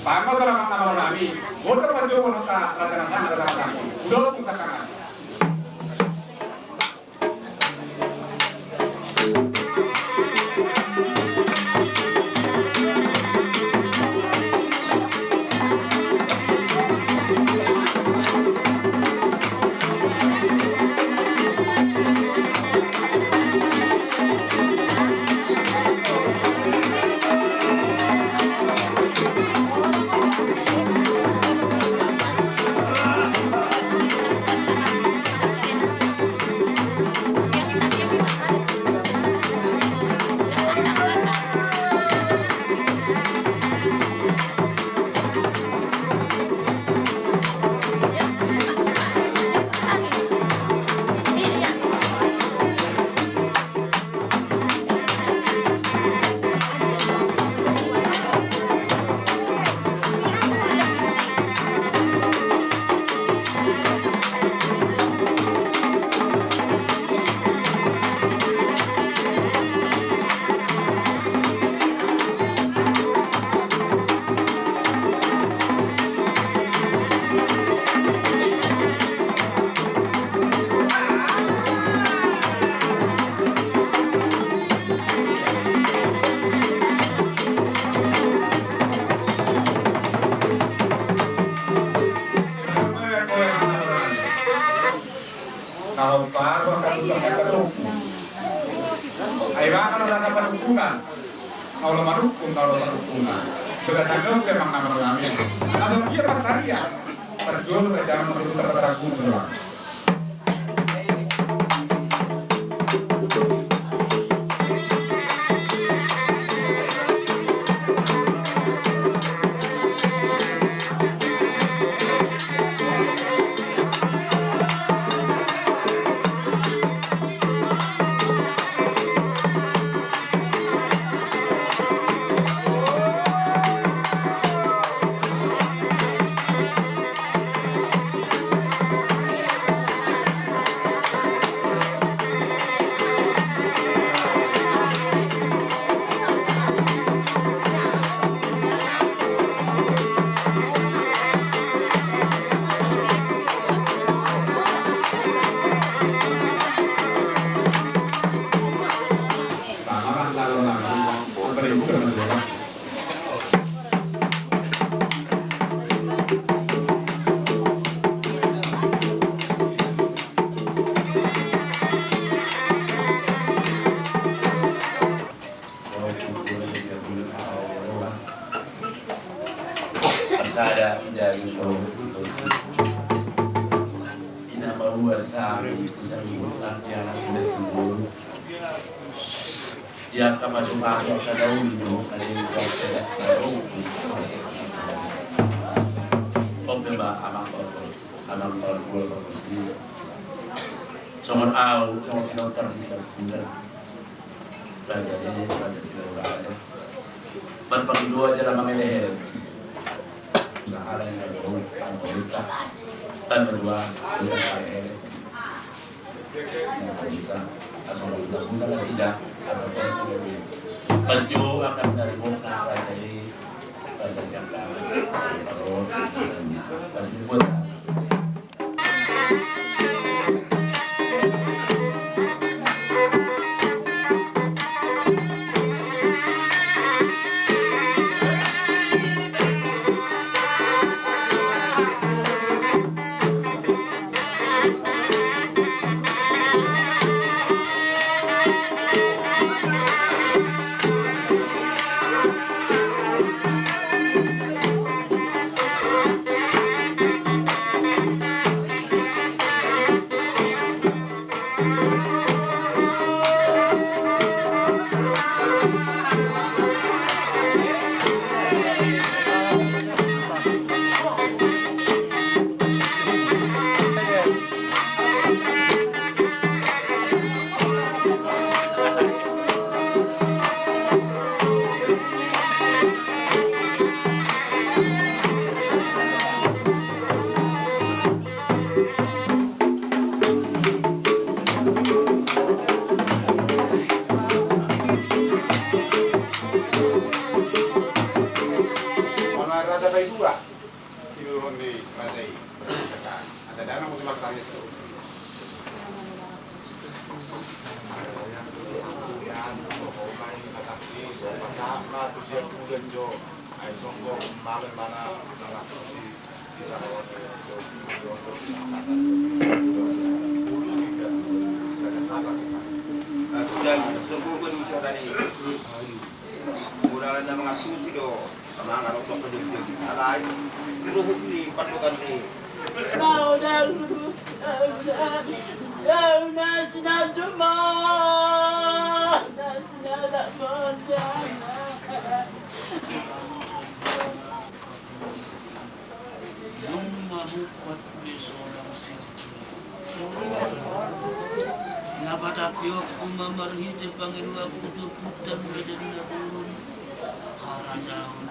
Pamo telah nama kami. Bodoh panjang wanita raja sana ada sama kami. Udah pusaka kami. Kalau marukun berdasarkan memang nama kami. Langsung dia berkarya terjun ke dalam terperagun berulang. Sada dari ina bahwa sari bisa dibuat yang dulu ya kama cuma ke dahulu ada yang tidak tahu pembela anak perempuan somor au somor dokter di sana belajarnya pada silakan berpagi dua jalan mengeleh ada yang ada tan kedua atau tidak baju akan dari muka jadi pada siapa kalau baju pun genjo ay songo mame mana nana si kita lawan dan semua berusaha tadi mula na mga susido mga arok sa pagdudug alay ruhuk ni patukan ni Napatapyo ako mamarhit ang Panginoon akong tupot dan menjadi nabulun. Haradaon